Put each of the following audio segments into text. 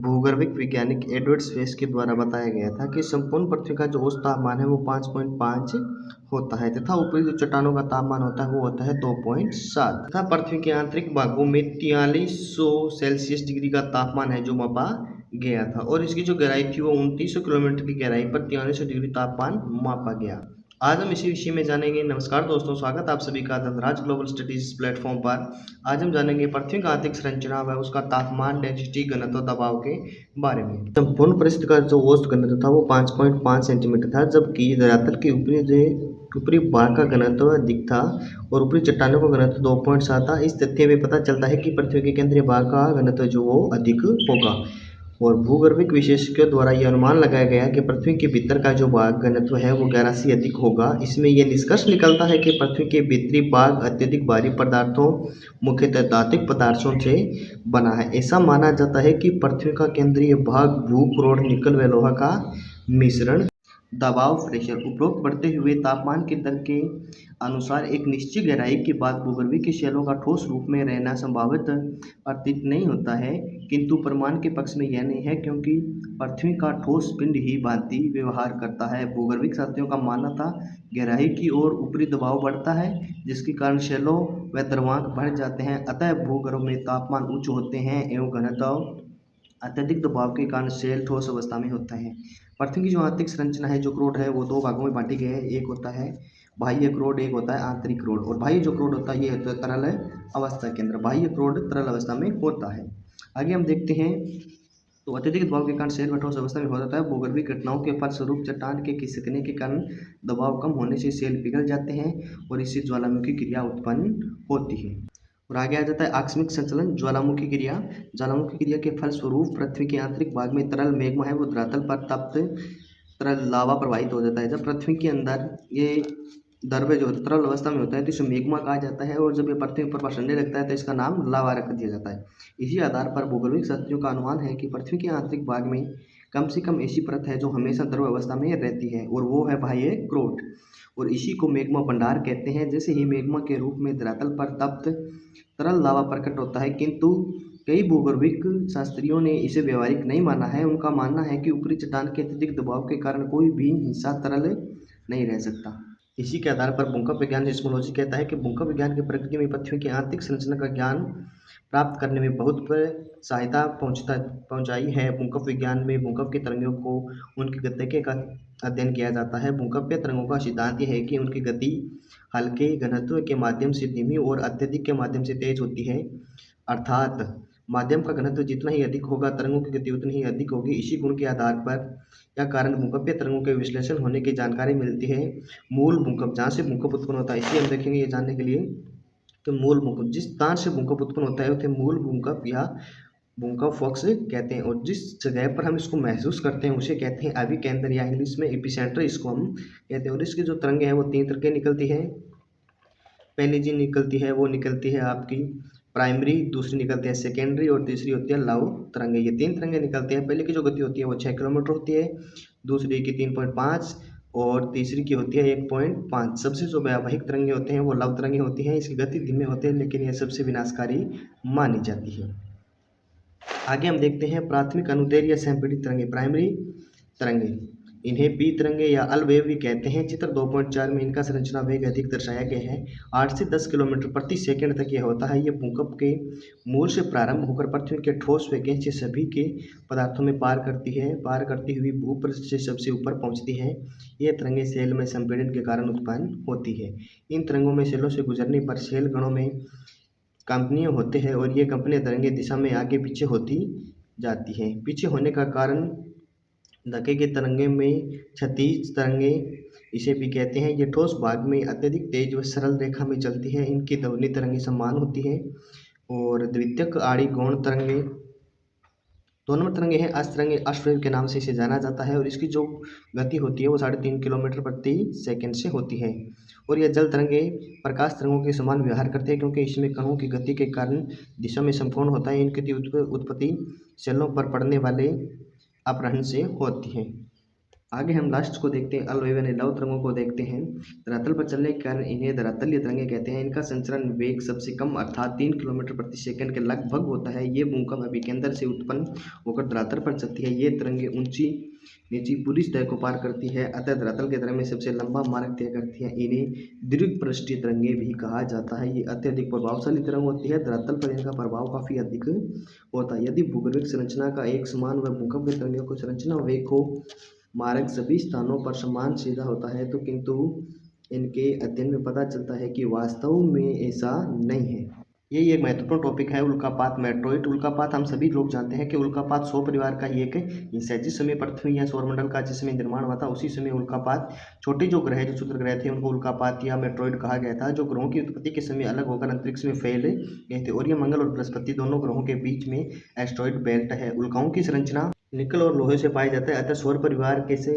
भूगर्भिक वैज्ञानिक Edward space के द्वारा बताया गया था कि संपूर्ण पृथ्वी का जो औसत तापमान है वो 5.5 होता है तथा ऊपरी जो चट्टानों का तापमान होता है वो होता है 2.7 तथा पृथ्वी के आंतरिक भागों में 4300 सेल्सियस डिग्री का तापमान है जो मापा गया था और इसकी जो गहराई थी वो 2900 किलोमीटर की गहराई पर 4300 डिग्री तापमान मापा गया। आज हम इसी विषय में जानेंगे। नमस्कार दोस्तों, स्वागत आप सभी का धनराज ग्लोबल स्टडीज प्लेटफॉर्म पर। आज हम जानेंगे पृथ्वी का आंतरिक संरचना व उसका तापमान, डेंसिटी, घनत्व, दबाव के बारे में। संपूर्ण पृष्ठ का जो औसत घनत्व था वो 5.5 सेंटीमीटर था, जबकि धरातल के ऊपरी भाग का घनत्व अधिक था और ऊपरी चट्टानों का घनत्व 2.7 था। इस तथ्य में पता चलता है कि पृथ्वी के केंद्रीय भाग का घनत्व जो वो अधिक होगा और भूगर्भिक विशेषज्ञों द्वारा यह अनुमान लगाया गया कि पृथ्वी के भीतर का जो भाग घनत्व है वो 11 से अधिक होगा। इसमें यह निष्कर्ष निकलता है कि पृथ्वी के भीतरी भाग अत्यधिक भारी पदार्थों, मुख्यतः धात्विक पदार्थों से बना है। ऐसा माना जाता है कि पृथ्वी का केंद्रीय भाग भू, क्रोड, निकल व लोहा का मिश्रण। दबाव, प्रेशर, उपरोक्त बढ़ते हुए तापमान के दर के अनुसार एक निश्चित गहराई के बाद भूगर्भीय शैलों का ठोस रूप में रहना संभावित प्रतीत नहीं होता है, किंतु प्रमाण के पक्ष में यह नहीं है क्योंकि पृथ्वी का ठोस पिंड ही भांति व्यवहार करता है। भूगर्भीय शास्त्रियों का मानना था गहराई की ओर ऊपरी दबाव बढ़ता है जिसके कारण शैलों व द्रवांक बढ़ जाते हैं, अतः भूगर्भ में तापमान उच्च होते हैं एवं घनत्व अत्यधिक दबाव के कारण शैल ठोस अवस्था में होता है। पृथ्वी की जो आंतरिक संरचना है, जो क्रोड है, वो दो भागों में बांटी गई है। एक होता है बाह्य क्रोड, एक होता है आंतरिक क्रोड। और बाह्य जो क्रोड होता है ये होता है तरल अवस्था के अंदर, बाह्य क्रोड तरल अवस्था में होता है। आगे हम देखते हैं तो अत्यधिक दबाव के कारण शैल व ठोस अवस्था में हो जाता है। भूगर्भीय घटनाओं के फलस्वरूप चट्टान के खिसकने के कारण दबाव कम होने से शैल पिघल जाते हैं और इससे ज्वालामुखी क्रिया उत्पन्न होती है। और आगे आ जाता है आकस्मिक संचलन, ज्वालामुखी क्रिया। ज्वालामुखी क्रिया के फलस्वरूप पृथ्वी के आंतरिक भाग में तरल मैग्मा है वो धरातल पर तप्त तरल लावा प्रवाहित हो जाता है। जब पृथ्वी के अंदर ये द्रव्य जो तरल अवस्था में होता है तो इसे मैग्मा कहा जाता है और जब ये पृथ्वी पर पसरने लगता है तो इसका नाम लावा रख दिया जाता है। इसी आधार पर भौगोलिक शास्त्रियों का अनुमान है कि पृथ्वी के आंतरिक भाग में कम से कम ऐसी परत है जो हमेशा द्रव अवस्था में रहती है और वो है बाह्य क्रोड और इसी को मैग्मा भंडार कहते हैं। जैसे ही मैग्मा के रूप में धरातल पर तप्त तरल लावा प्रकट होता है, किंतु कई भूगर्भिक शास्त्रियों ने इसे व्यवहारिक नहीं माना है। उनका मानना है कि ऊपरी चट्टान के अत्यधिक दबाव के कारण कोई भी हिस्सा तरल नहीं रह सकता। इसी के आधार पर भूकंप विज्ञान सिस्मोलॉजी कहता है कि भूकंप विज्ञान की प्रकृति में पृथ्वी की आंतरिक संरचना का ज्ञान प्राप्त करने में बहुत सहायता पहुंचाई है। भूकंप विज्ञान में भूकंप की तरंगों को उनकी गति का अध्ययन किया जाता है। भूकंपीय तरंगों का सिद्धांत यह है कि उनकी गति हल्के घनत्व के माध्यम से धीमी और अत्यधिक के माध्यम से तेज होती है, अर्थात माध्यम का घनत्व जितना ही अधिक होगा तरंगों की गति उतनी ही अधिक होगी। इसी गुण के आधार पर या कारण भूकंपीय तरंगों के विश्लेषण होने की जानकारी मिलती है। मूल भूकंप, जहाँ से भूकंप उत्पन्न होता है, इसी हम देखेंगे ये जानने के लिए कि मूल भूकंप जिस स्थान से भूकंप उत्पन्न होता है उसे मूल भूकंप या भूकंप फोकस कहते हैं और जिस जगह पर हम इसको महसूस करते हैं उसे कहते हैं एपिकेंद्र या इंग्लिश में एपिसेंटर इसको हम कहते हैं। और इसकी जो तरंगे हैं वो तीन तरह की निकलती है। पहली जी निकलती है वो निकलती है आपकी प्राइमरी, दूसरी निकलती है सेकेंडरी और तीसरी होती है लघु तरंगे। ये तीन तरंगे निकलती है। पहले की जो गति होती है वो 6 किलोमीटर होती है, दूसरी की 3.5 और तीसरी की होती है 1.5। सबसे जो व्यावहारिक तरंगे होते हैं वो लघु तरंगे होती हैं। इसकी गति धीमे होते हैं लेकिन यह सबसे विनाशकारी मानी जाती है। आगे हम देखते हैं प्राथमिक अनुदैर्ध्य या संपीड़ित तरंगे, प्राइमरी तरंगे। इन्हें पी तरंगे या अल वेव भी कहते हैं। चित्र 2.4 में इनका संरचना वेग अधिक दर्शाया गया है। 8 से 10 किलोमीटर प्रति सेकंड तक यह होता है। यह भूकंप के मूल से प्रारंभ होकर पृथ्वी के ठोस व गैसीय सभी के पदार्थों में पार करती हुई भूपृष्ठ से सबसे ऊपर पहुंचती है। ये तरंगे सेल में संपीड़न के कारण उत्पन्न होती है। इन तरंगों में सेलों से गुजरने पर सेल गणों में कंपनियां होते हैं और ये कंपनियां तरंगे दिशा में आगे पीछे होती जाती हैं। पीछे होने का कारण धक्के की तरंगे में क्षैतिज तरंगे इसे भी कहते हैं। ये ठोस भाग में अत्यधिक तेज व सरल रेखा में चलती है। इनकी ध्वनि तरंगे समान होती है। और द्वितीयक आड़ी गौण तरंगे, दो नंबर तरंगे हैं अस्तरंगे, अश्ववेव के नाम से इसे जाना जाता है और इसकी जो गति होती है वो 3.5 किलोमीटर प्रति सेकंड से होती है। और यह जल तरंगे प्रकाश तरंगों के समान व्यवहार करते हैं क्योंकि इसमें कणों की गति के कारण दिशा में समकोण होता है। इनकी उत्पत्ति सेलों पर पड़ने वाले अपहरण से होती है। आगे हम लास्ट को देखते हैं, अलवेव यानी लव तरंगों को देखते हैं। धरातल पर चलने के कारण इन्हें धरातलीय तरंगे कहते हैं। इनका संचरण वेग सबसे कम अर्थात 3 किलोमीटर प्रति सेकंड के लगभग होता है। ये भूकंप अभिकेंद्र से उत्पन्न होकर धरातल पर चलती है। ये तरंगे ऊंची नीची पूरी सतह को पार करती है, अतः धरातल के तरंग में सबसे लंबा मार्ग तय करती है। इन्हें दीर्घपृष्ठीय तरंगे भी कहा जाता है। ये अत्यधिक प्रभावशाली तरंग होती है। धरातल पर इनका प्रभाव काफी अधिक होता है। यदि भूगर्भिक संरचना का एक समान व भूकंप की तरंगों को संरचना वेग को मार्ग सभी स्थानों पर समान सीधा होता है, तो किंतु इनके अध्ययन में पता चलता है कि वास्तव में ऐसा नहीं है। यही एक महत्वपूर्ण टॉपिक है, उल्कापात मेट्रोइड। उल्कापात हम सभी लोग जानते हैं कि उल्कापात सौर परिवार का ही एक हिस्सा है। जिस समय पृथ्वी या सौरमंडल का जिस समय निर्माण हुआ था, उसी समय उल्कापात छोटे जो ग्रह जो क्षुद्र ग्रह थे उनको उल्कापात या मेट्रोइड कहा गया था, जो ग्रहों की उत्पत्ति के समय अलग होकर अंतरिक्ष में फैल गए थे। और ये मंगल और बृहस्पति दोनों ग्रहों के बीच में एस्टेरॉइड बेल्ट है। उल्काओं की संरचना निकल और लोहे से पाया जाता है, अतः सौर परिवार के से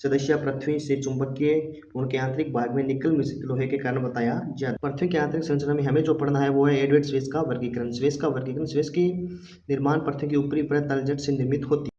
सदस्य पृथ्वी से चुंबकीय गुण के आंतरिक भाग में निकल मिश्रित लोहे के कारण बताया जाता है। पृथ्वी की आंतरिक संरचना में हमें जो पढ़ना है वो है एडवर्ड स्वेस का वर्गीकरण। स्वेस का वर्गीकरण, स्वेस की निर्माण पृथ्वी की ऊपरी परत तलजट से निर्मित होती है।